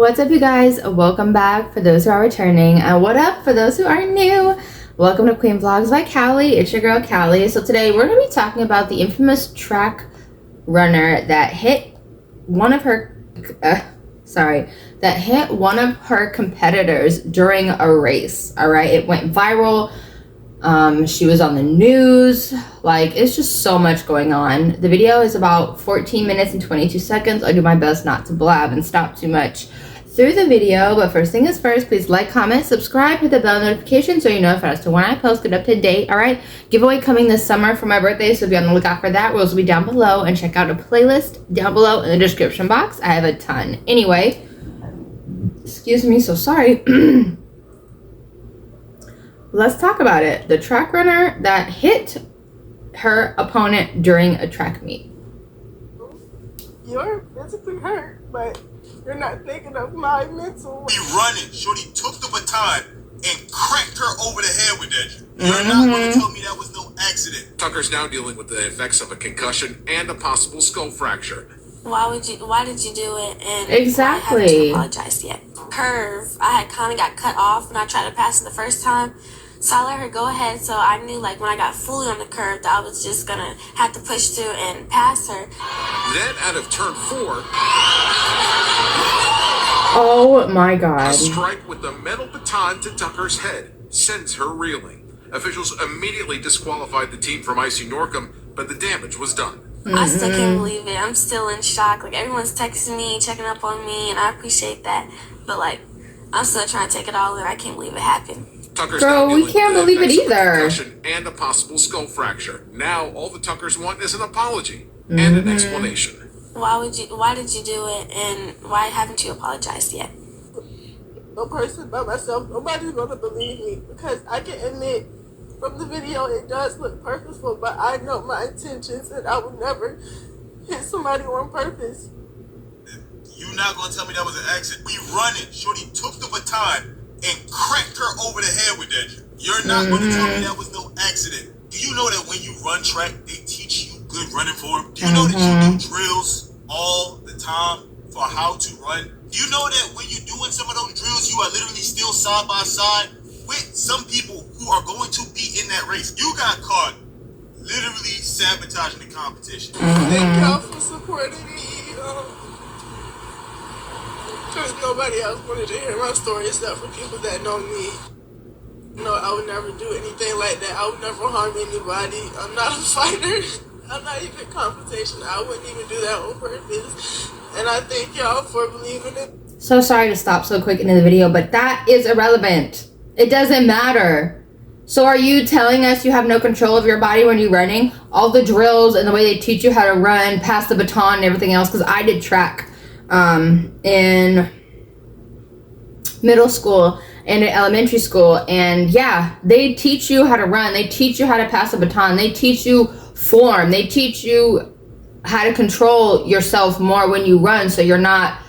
What's up, you guys? Welcome back for those who are returning, and what up for those who are new. Welcome to Queen Vlogz by Callie. It's your girl Callie. So today we're going to be talking about the infamous track runner that hit one of her competitors during a race. All right, it went viral. She was on the news. Like, it's just so much going on. The video is about 14 minutes and 22 seconds. I'll do my best not to blab and stop too much through the video, but first thing is first, please like, comment, subscribe, hit the bell notification so you know as to when I post it, up to date. All right, giveaway coming this summer for my birthday, so be on the lookout for that. Rules will be down below, and check out a playlist down below in the description box. I have a ton. Anyway, excuse me, so sorry. Let's talk about it. The track runner that hit her opponent during a track meet. You're physically hurt, but you're not thinking of my mental. Be running. Shorty took the baton and cracked her over the head with that. You're not going to tell me that was no accident. Tucker's now dealing with the effects of a concussion and a possible skull fracture. Why did you do it? And exactly. I haven't apologized yet. Curve, I had kind of got cut off when I tried to pass it the first time. So I let her go ahead, so I knew, like, when I got fully on the curve that I was just gonna have to push through and pass her. Then out of turn 4, oh my god, a strike with the metal baton to Tucker's head sends her reeling. Officials immediately disqualified the team from icing Norcom, but the damage was done. I still can't believe it. I'm still in shock. Like, everyone's texting me, checking up on me, and I appreciate that. But, like, I'm still trying to take it all in. I can't believe it happened. Tucker's bro, we can't believe it either. And a possible skull fracture. Now all the Tuckers want is an apology and an explanation. Why did you do it, and why haven't you apologized yet? A person by myself, nobody's gonna believe me, because I can admit from the video it does look purposeful, but I know my intentions and I would never hit somebody on purpose. You're not gonna tell me that was an accident. We running. Shorty took the baton and cracked her over the head with that. You're not going to tell me that was no accident. Do you know that when you run track, they teach you good running form? Do you know that you do drills all the time for how to run? Do you know that when you're doing some of those drills, you are literally still side by side with some people who are going to be in that race? You got caught literally sabotaging the competition. Thank y'all for supporting me. Because nobody else wanted to hear my story except for people that know me. No, I would never do anything like that. I would never harm anybody. I'm not a fighter. I'm not even confrontation. I wouldn't even do that on purpose. And I thank y'all for believing it. So sorry to stop so quick into the video, but that is irrelevant. It doesn't matter. So are you telling us you have no control of your body when you're running? All the drills and the way they teach you how to run, pass the baton and everything else, because I did track in middle school and in elementary school, and yeah, they teach you how to run, they teach you how to pass a baton, they teach you form, they teach you how to control yourself more when you run, so you're not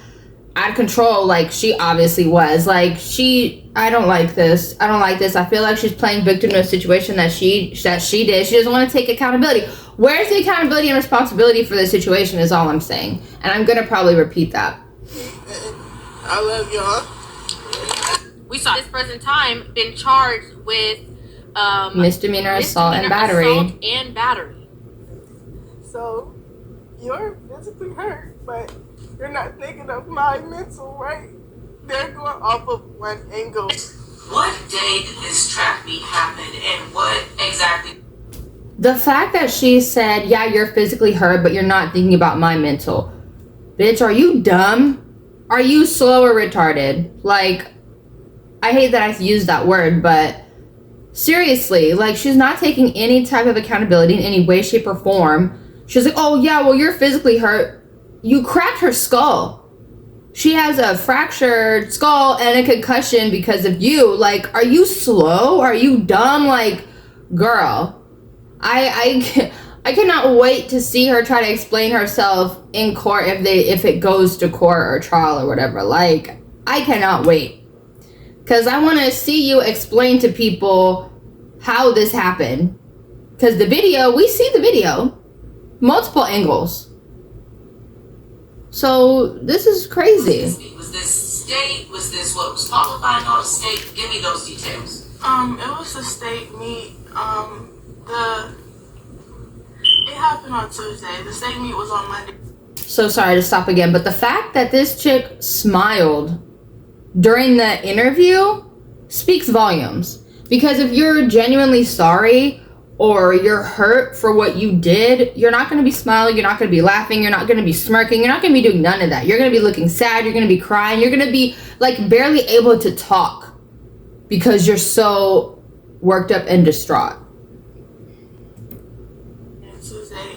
out of control like she obviously was. Like, I don't like this. I feel like she's playing victim to a situation that she did. She doesn't want to take accountability. Where's the accountability and responsibility for the situation is all I'm saying. And I'm gonna probably repeat that. I love y'all. We saw this present time been charged with misdemeanor assault and battery. So you're physically hurt, but you're not thinking of my mental, right? They're going off of one angle. What day did this track meet happen, and what exactly? The fact that she said, yeah, you're physically hurt, but you're not thinking about my mental. Bitch, are you dumb? Are you slow or retarded? Like, I hate that I used that word, but seriously, like, she's not taking any type of accountability in any way, shape, or form. She's like, oh yeah, well, you're physically hurt. You cracked her skull. She has a fractured skull and a concussion because of you. Like, are you slow? Are you dumb? Like, girl, I cannot wait to see her try to explain herself in court if it goes to court or trial or whatever. Like, I cannot wait. Because I want to see you explain to people how this happened. Because the video, we see the video. Multiple angles. So, this is crazy. Was Was this state? Was this what was qualifying on state? Give me those details. It was the state meet. It happened on Tuesday. The state meet was on Monday. So sorry to stop again, but the fact that this chick smiled during the interview speaks volumes. Because if you're genuinely sorry or you're hurt for what you did, you're not going to be smiling, you're not going to be laughing, you're not going to be smirking, you're not going to be doing none of that. You're going to be looking sad, you're going to be crying, you're going to be like barely able to talk because you're so worked up and distraught. Tuesday.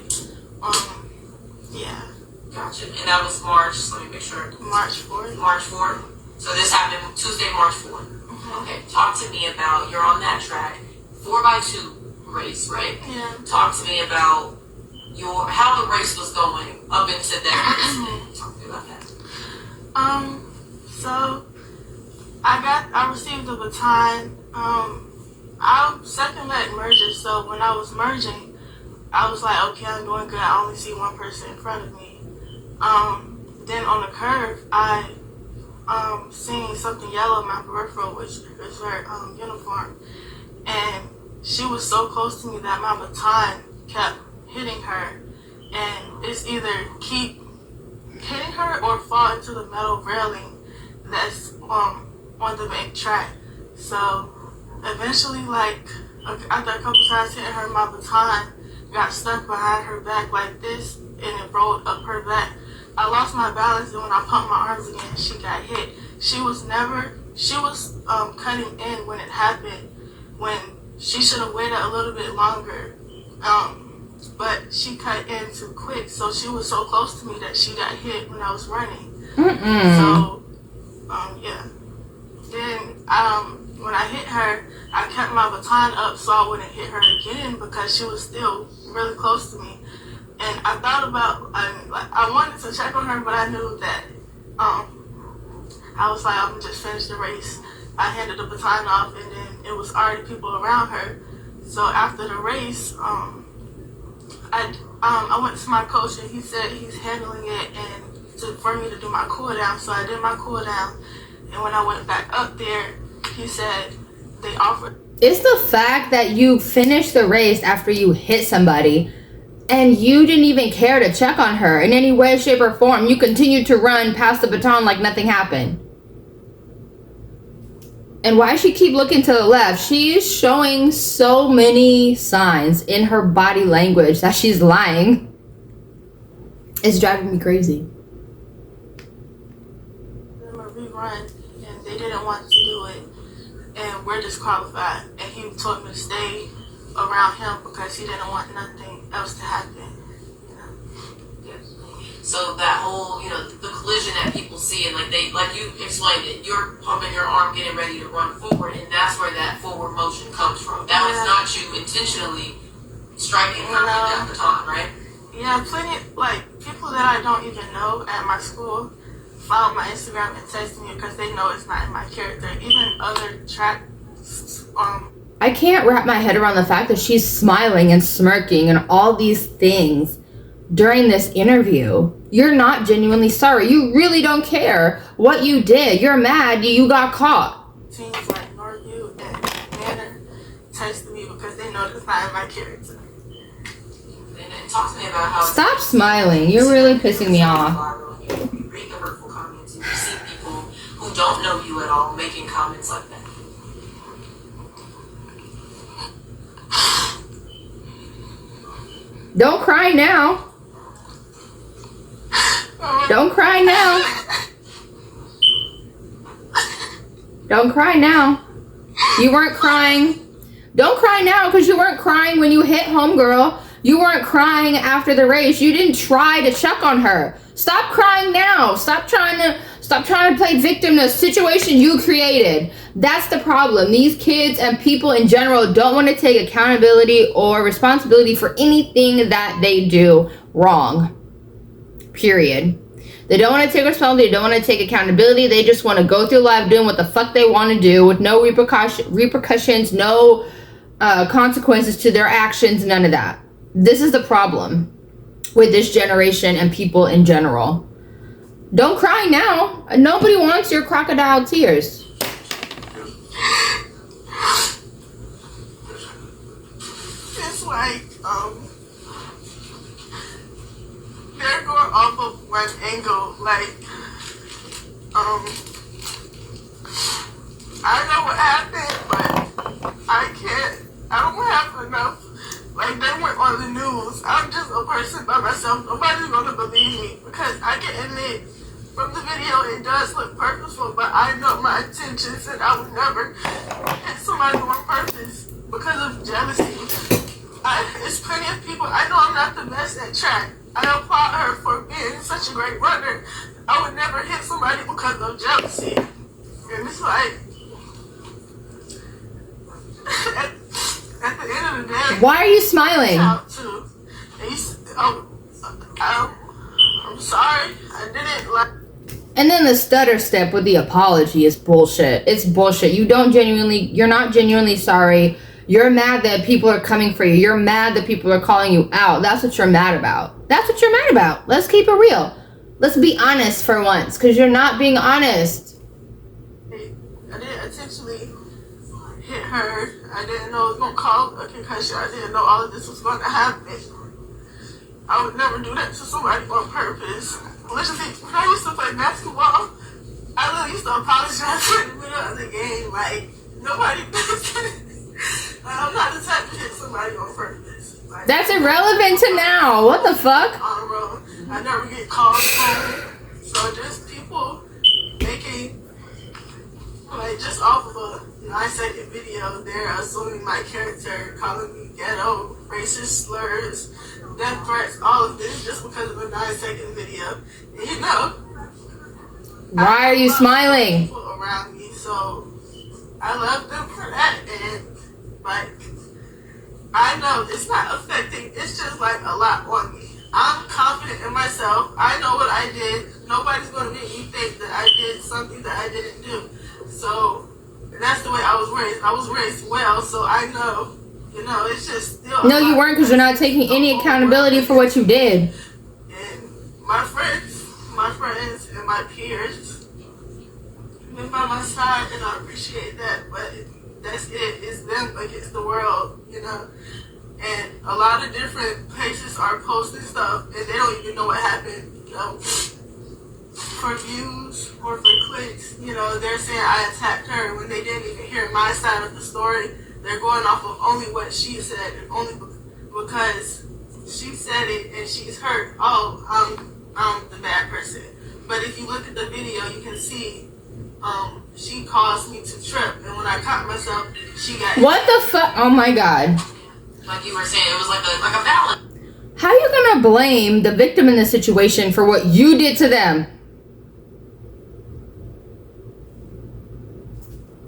Yeah. Gotcha. And that was March, so let me make sure. March 4th. March 4th. So this happened Tuesday, March 4th. Okay. Talk to me about, you're on that track, 4x2 race, right? Yeah. Talk to me about how the race was going up into that race. Talk to me about that. So I received the baton. I second leg merges, so when I was merging, I was like, okay, I'm doing good. I only see one person in front of me. Then on the curve, I seen something yellow in my peripheral, which is her uniform, and she was so close to me that my baton kept hitting her, and it's either keep hitting her or fall into the metal railing that's on the main track. So eventually, like after a couple times hitting her, my baton got stuck behind her back like this, and it rolled up her back. I lost my balance, and when I pumped my arms again, she got hit. She was cutting in when it happened, when she should have waited a little bit longer. But she cut in too quick, so she was so close to me that she got hit when I was running. So, yeah. Then, when I hit her, I kept my baton up so I wouldn't hit her again because she was still really close to me. And I thought about, I wanted to check on her, but I knew that, I was like, I'm gonna just finish the race. I handed the baton off, and then it was already people around her. So after the race, I went to my coach, and he said he's handling it and for me to do my cool down. So I did my cool down, and when I went back up there, he said they offered. It's the fact that you finished the race after you hit somebody and you didn't even care to check on her in any way, shape, or form. You continued to run past the baton like nothing happened. And why she keep looking to the left? She is showing so many signs in her body language that she's lying. It's driving me crazy. Them a rerun, and they didn't want to do it, and we're disqualified. And he told me to stay around him because he didn't want nothing else to happen. So that whole, the collision that people see, and like you explained it, you're pumping your arm, getting ready to run forward, and that's where that forward motion comes from. That was not you intentionally striking her with that baton, right? Yeah, plenty, people that I don't even know at my school follow my Instagram and text me because they know it's not in my character. Even other track, I can't wrap my head around the fact that she's smiling and smirking and all these things during this interview. You're not genuinely sorry. You really don't care what you did. You're mad you got caught. Teams like Northview and Manor text me because they know it's not in my character. And talk to me about how. Stop smiling. You're really pissing me off. You read the hurtful comments and you see people who don't know you at all making comments like that. Don't cry now. Don't cry now. Don't cry now. You weren't crying. Don't cry now because you weren't crying when you hit homegirl. You weren't crying after the race. You didn't try to check on her. Stop crying now. Stop trying to play victim to a situation you created. That's the problem. These kids and people in general don't want to take accountability or responsibility for anything that they do wrong. Period. They don't want to take responsibility. They don't want to take accountability. They just want to go through life doing what the fuck they want to do with no repercussions, no consequences to their actions, none of that. This is the problem with this generation and people in general. Don't cry now. Nobody wants your crocodile tears. It's like, they're going off of one angle, like, I know what happened, but I don't have enough. Like, they went on the news. I'm just a person by myself. Nobody's gonna believe me because I can admit from the video it does look purposeful, but I know my intentions and I would never hit somebody on purpose because of jealousy. It's plenty of people. I know I'm not the best at track. I applaud her for being such a great runner. I would never hit somebody because of jealousy. And it's like, at the end of the day, why are you smiling? I'm sorry. I didn't like. And then the stutter step with the apology is bullshit. It's bullshit. You're not genuinely sorry. You're mad that people are coming for you. You're mad that people are calling you out. That's what you're mad about. That's what you're mad about. Let's keep it real. Let's be honest for once, because you're not being honest. I didn't intentionally hit her. I didn't know it was going to cause a concussion. I didn't know all of this was going to happen. I would never do that to somebody on purpose. Literally, when I used to play basketball, I literally used to apologize in the middle of the game. Like, nobody I'm not the type to hit somebody on purpose. Like, That's irrelevant to now. What the fuck? On the road. I never get called home. So just people making, like, just off of a 9-second video, they're assuming my character, calling me ghetto, racist slurs, death threats, all of this just because of a 9-second video. And you know, Why are you smiling? People around me, so I love them for that. And like, I know it's not affecting. It's just like a lot on me. I'm confident in myself. I know what I did. Nobody's gonna make me think that I did something that I didn't do. So that's the way I was raised. I was raised well, so I know. You know, it's just still. No, you weren't, because you're not taking any accountability for what you did. And my friends, and my peers been by my side, and I appreciate that. But that's it. It's them against the world, you know. And a lot of different places are posting stuff, and they don't even know what happened. You know, for views or for clicks, you know, they're saying I attacked her when they didn't even hear my side of the story. They're going off of only what she said, and only because she said it and she's hurt. Oh, I'm the bad person. But if you look at the video, you can see she caused me to trip, and when I caught myself, she got. What the fuck? Oh my god. Like you were saying, it was like a balance. How are you gonna blame the victim in this situation for what you did to them?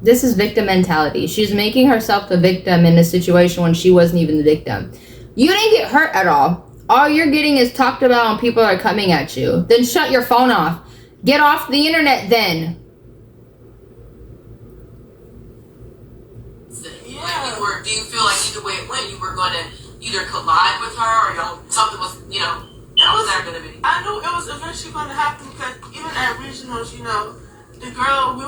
This is victim mentality. She's making herself the victim in a situation when she wasn't even the victim. You didn't get hurt at all. All you're getting is talked about and people are coming at you. Then shut your phone off. Get off the internet then. Yeah. Do you feel like either way it went, you were going to either collide with her or something was, what was that going to be? I knew it was eventually going to happen because even at regionals, the girl,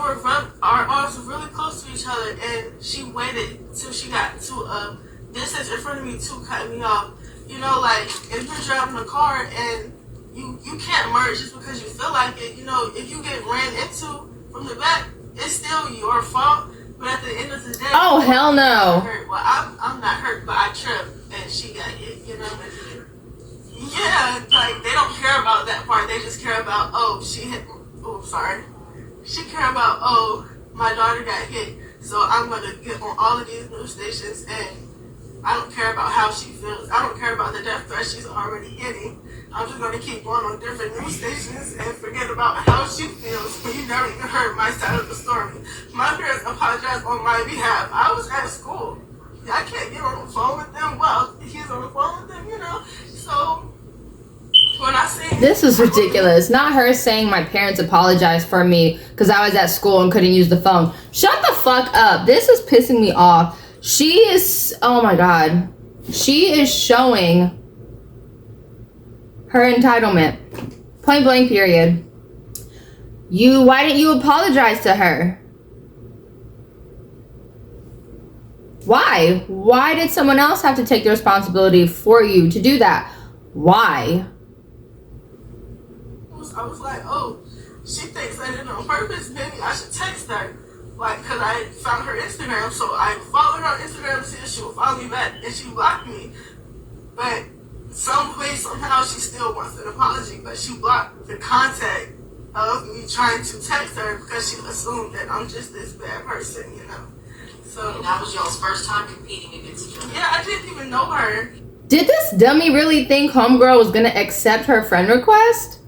our arms were really close to each other, and she waited till she got to a distance in front of me to cut me off. Like, if you're driving a car and you can't merge just because you feel like it, if you get ran into from the back, it's still your fault. But at the end of the day, oh hell no. Well, I'm not hurt, but I tripped and she got hit. Yeah, like they don't care about that part. They just care about she hit. Oh, sorry. She care about my daughter got hit, so I'm gonna get on all of these news stations, and I don't care about how she feels. I don't care about the death threat she's already getting. I'm just gonna keep going on different news stations and forget about how she feels. But you never even heard my side of the story. My parents apologized on my behalf. I was at school. I can't get on the phone with them. Well, he's on the phone with them, So when I say this is ridiculous. Not her saying my parents apologized for me because I was at school and couldn't use the phone. Shut the fuck up. This is pissing me off. She is, oh my god. She is showing her entitlement. Point blank period. Why didn't you apologize to her? Why? Why did someone else have to take the responsibility for you to do that? Why? I was like, oh, she thinks I did it on purpose. Maybe I should text her. Like, because I found her Instagram, so I followed her on Instagram to see if she would follow me back, and she blocked me. But some way, somehow, she still wants an apology, but she blocked the contact of me trying to text her because she assumed that I'm just this bad person, you know. So And that was y'all's first time competing against each other. yeah, I didn't even know her. Did this dummy really think homegirl was gonna accept her friend request?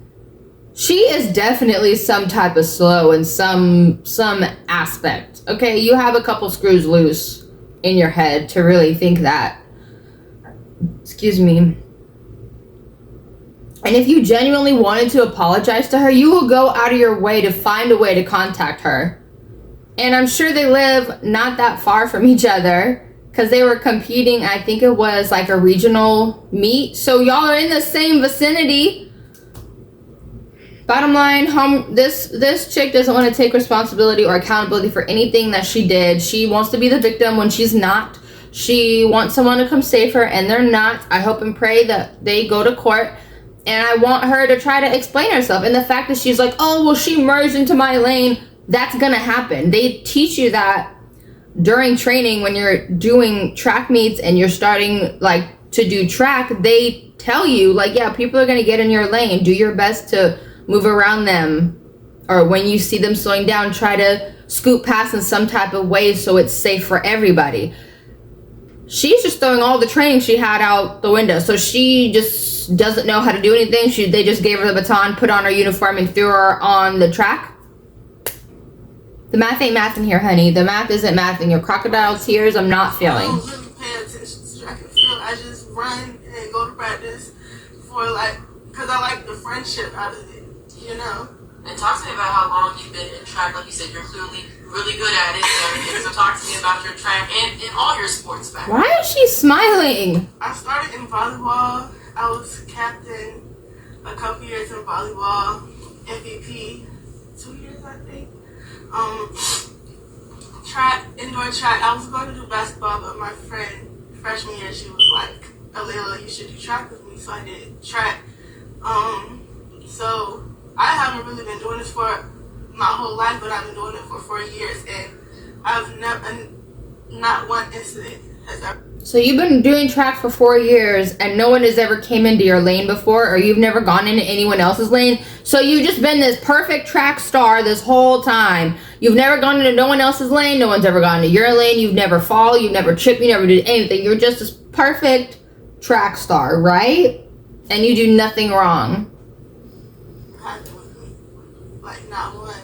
She is definitely some type of slow in some aspect. Okay, you have a couple screws loose in your head to really think that. Excuse me. And if you genuinely wanted to apologize to her, you will go out of your way to find a way to contact her. And I'm sure they live not that far from each other because they were competing. I think it was like a regional meet. So y'all are in the same vicinity. Bottom line, this chick doesn't want to take responsibility or accountability for anything that she did. She wants to be the victim when she's not. She wants someone to come save her, and they're not. I hope and pray that they go to court. And I want her to try to explain herself. And the fact that she's like, oh, well, she merged into my lane. That's going to happen. They teach you that during training when you're doing track meets and you're starting like to do track. They tell you like, yeah, people are going to get in your lane. Do your best to move around them. Or when you see them slowing down, try to scoot past in some type of way so it's safe for everybody. She's just throwing all the training she had out the window. So she just doesn't know how to do anything. They just gave her the baton, put on her uniform, and threw her on the track. The math ain't mathing here, honey. The math isn't mathing. Your crocodile tears I'm not feeling. I don't really pay attention to track and field. I just run and go to practice for like, because I like the friendship out of it, you know? And talk to me about how long you've been in track. Like you said, you're clearly really good at it and everything. So talk to me about your track and all your sports back. Why is she smiling? I started in volleyball. I was captain a couple years in volleyball, MVP 2 years, I think. Track, indoor track. I was going to do basketball, but my friend, freshman year, she was like, Alayla, you should do track with me. So I did track. So I haven't really been doing this for my whole life, but I've been doing it for 4 years, and I've never, not one incident has ever. So you've been doing track for 4 years and no one has ever came into your lane before, or you've never gone into anyone else's lane. So you've just been this perfect track star this whole time. You've never gone into no one else's lane. No one's ever gone into your lane. You've never fall. You've never tripped. You never did anything. You're just this perfect track star, right? And you do nothing wrong. Like, not one.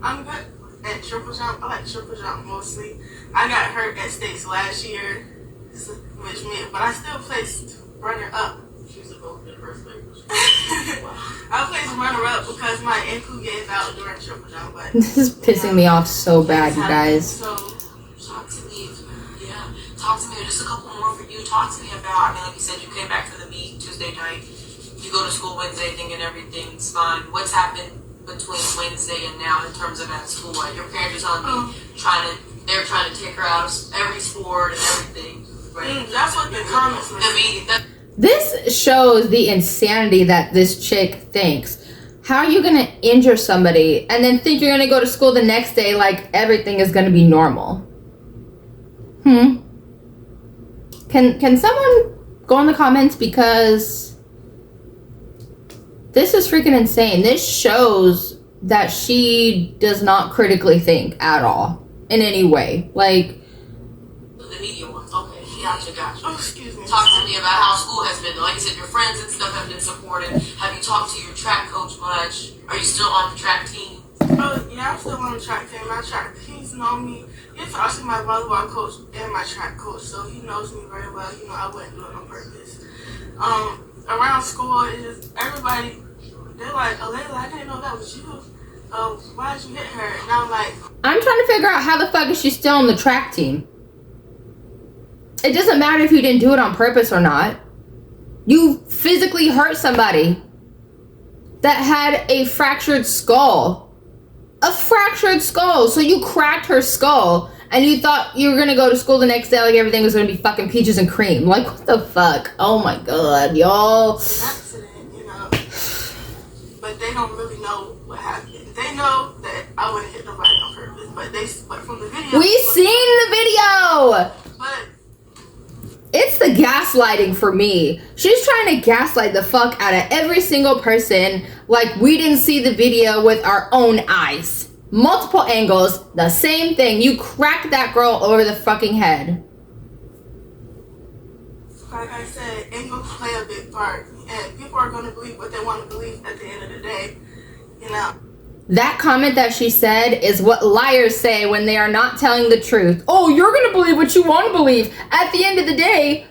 I'm good at triple jump. I like triple jump mostly. I got hurt at states last year, which meant, but I still placed runner up. She was a vote in the first place. I placed runner up because my ankle gave out during triple jump. But This is pissing me off so bad, you guys. So Talk to me. Yeah. Talk to me. Just a couple more for you. Talk to me about, I mean, like you said, you came back to the meet Tuesday night. You go to school Wednesday thinking everything's fine. What's happened between Wednesday and now in terms of at school? Like your parents are telling me they're trying to take her out of every sport and everything. Right? that's what the comments were. This shows the insanity that this chick thinks. How are you gonna injure somebody and then think you're gonna go to school the next day like everything is gonna be normal? Can someone go in the comments, because this is freaking insane. This shows that she does not critically think at all in any way. Like, The media ones. Okay. Gotcha. Oh, excuse me. Talk to me about how school has been. Like you said, your friends and stuff have been supportive. Have you talked to your track coach much? Are you still on the track team? Oh, yeah, I'm still on the track team. He's known me. He's actually my volleyball coach and my track coach, so he knows me very well. You know, I wouldn't do it on purpose. Around school, it's just everybody, they're like, Alayla, I didn't know that was you. Why did you hit her? And I'm like, I'm trying to figure out how the fuck is she still on the track team? It doesn't matter if you didn't do it on purpose or not. You physically hurt somebody. that had a fractured skull. A fractured skull. So you cracked her skull and you thought you were gonna go to school the next day like everything was gonna be fucking peaches and cream. Like, what the fuck? Oh my god, y'all. It's an accident, you know. But they don't really know what happened. They know that I wouldn't hit nobody on purpose, but from the video. We seen the video! But It's the gaslighting for me. She's trying to gaslight the fuck out of every single person like we didn't see the video with our own eyes. Multiple angles, the same thing. You cracked that girl over the fucking head. like I said, angles play a big part. And people are going to believe what they want to believe at the end of the day. You know? That comment that she said is what liars say when they are not telling the truth. Oh, you're going to believe what you want to believe. At the end of the day,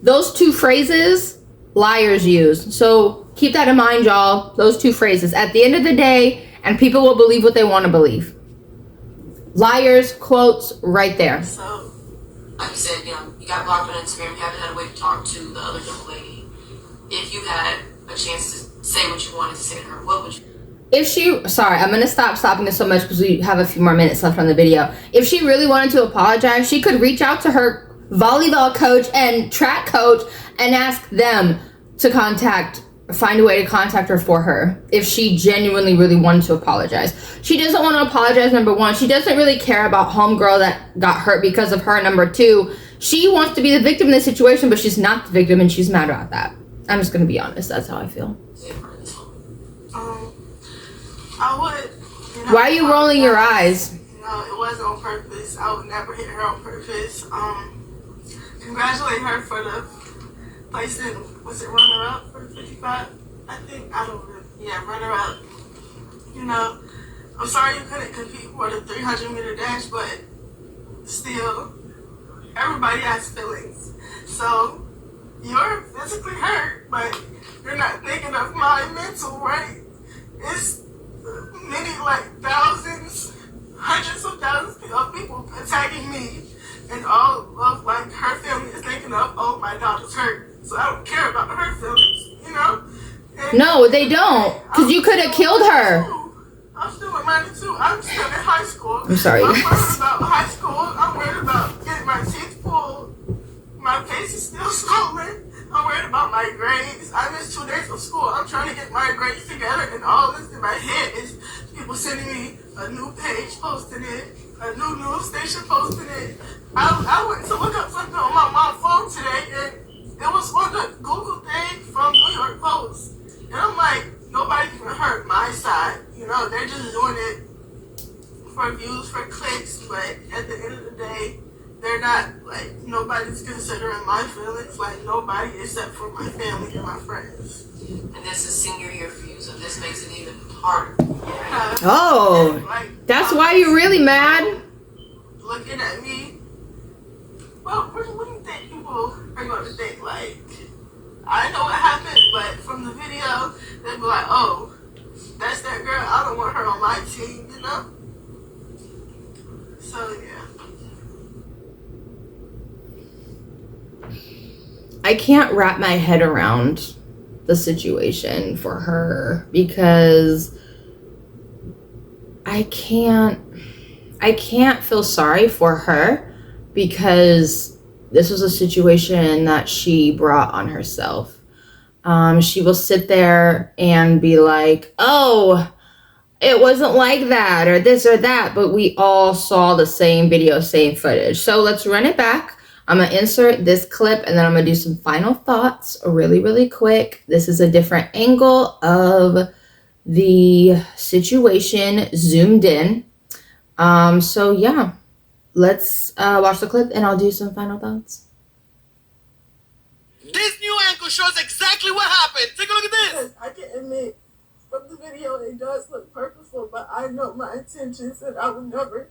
those two phrases, liars use. So keep that in mind, y'all. Those two phrases. At the end of the day, and people will believe what they want to believe. Liars, quotes, right there. So, like you said, you got blocked on Instagram, you haven't had a way to talk to the other young lady. If you had a chance to say what you wanted to say to her, what would you? If she, sorry, I'm going to stopping this so much because we have a few more minutes left on the video. If she really wanted to apologize, she could reach out to her volleyball coach and track coach and ask them to find a way to contact her for her if she genuinely really wanted to apologize. She doesn't want to apologize, number one. She doesn't really care about homegirl that got hurt because of her, number two. She wants to be the victim in this situation, but she's not the victim and she's mad about that. I'm just going to be honest. That's how I feel. I would. Why are you rolling your eyes? No, it wasn't on purpose. I would never hit her on purpose. Congratulate her for the place in, was it runner-up for 55? I think, I don't know. Yeah, runner-up. You know, I'm sorry you couldn't compete for the 300-meter dash, but still, everybody has feelings. So, you're physically hurt, but you're not thinking of my mental, right? It's many, like, thousands, hundreds of thousands of people attacking me, and all of, like, her family is thinking of, oh, my daughter's hurt, so I don't care about her feelings, you know? And no, they don't, because you could have killed her. I'm still at 92. I'm still in high school. I'm sorry. I'm worried about high school. I'm worried about getting my teeth pulled. My face is still swollen. I'm worried about my grades. I missed 2 days of school. I'm trying to get my grades together, and all this in my head is people sending me a new page posting it, a new news station posting it. I went to look up something on my mom's phone today, and it was on the Google thing from New York Post. And I'm like, nobody even heard my side. You know, they're just doing it for views, for clicks, but at the end of the day, they're not, like, nobody's considering my feelings, like, nobody except for my family and my friends. And this is senior year for you, so this makes it even harder. Yeah. Oh, And, like, that's why you're really mad? Looking at me, well, what do you think people are going to think? Like, I know what happened, but from the video, they'd be like, oh, that's that girl, I don't want her on my team, you know? So, yeah. I can't wrap my head around the situation for her because I can't feel sorry for her because this was a situation that she brought on herself. She will sit there and be like, oh, it wasn't like that or this or that, but we all saw the same video, same footage. So let's run it back. I'm going to insert this clip and then I'm going to do some final thoughts really, really quick. This is a different angle of the situation zoomed in. So yeah, let's watch the clip and I'll do some final thoughts. This new angle shows exactly what happened. Take a look at this. I can admit, from the video, it does look purposeful, but I know my intentions and I would never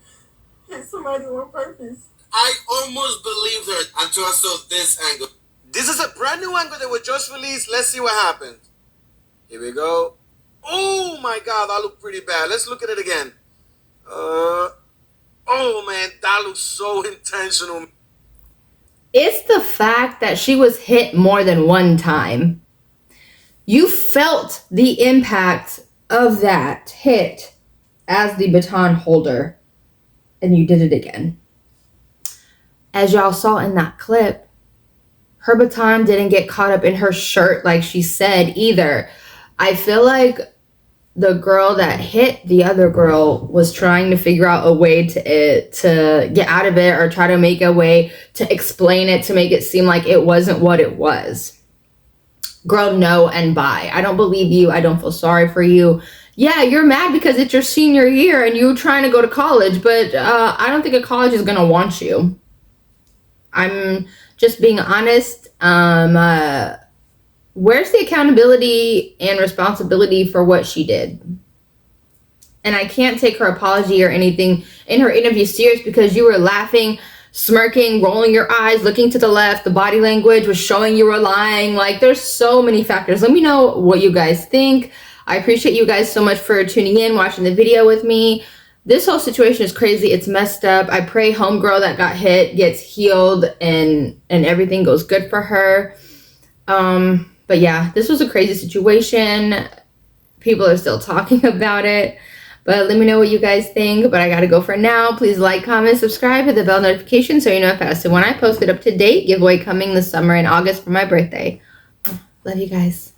hit somebody on purpose. I almost believed her until I saw this angle. This is a brand new angle that was just released. Let's see what happened. Here we go. Oh my God, that looked pretty bad. Let's look at it again. Oh man, that looks so intentional. It's the fact that she was hit more than one time. You felt the impact of that hit as the baton holder, and you did it again. As y'all saw in that clip, her baton didn't get caught up in her shirt like she said either. I feel like the girl that hit the other girl was trying to figure out a way to get out of it, or try to make a way to explain it to make it seem like it wasn't what it was. Girl, no and bye. I don't believe you. I don't feel sorry for you. Yeah, you're mad because it's your senior year and you're trying to go to college, but I don't think a college is going to want you. I'm just being honest. Where's the accountability and responsibility for what she did? And I can't take her apology or anything in her interview serious, because you were laughing, smirking, rolling your eyes, looking to the left. The body language was showing you were lying. Like, there's so many factors. Let me know what you guys think. I appreciate you guys so much for tuning in, watching the video with me. This whole situation is crazy. It's messed up. I pray homegirl that got hit gets healed and everything goes good for her. But yeah, this was a crazy situation. People are still talking about it. But let me know what you guys think. But I gotta go for now. Please like, comment, subscribe, hit the bell notification so you know faster when I post it. Up to date giveaway coming this summer in August for my birthday. Love you guys.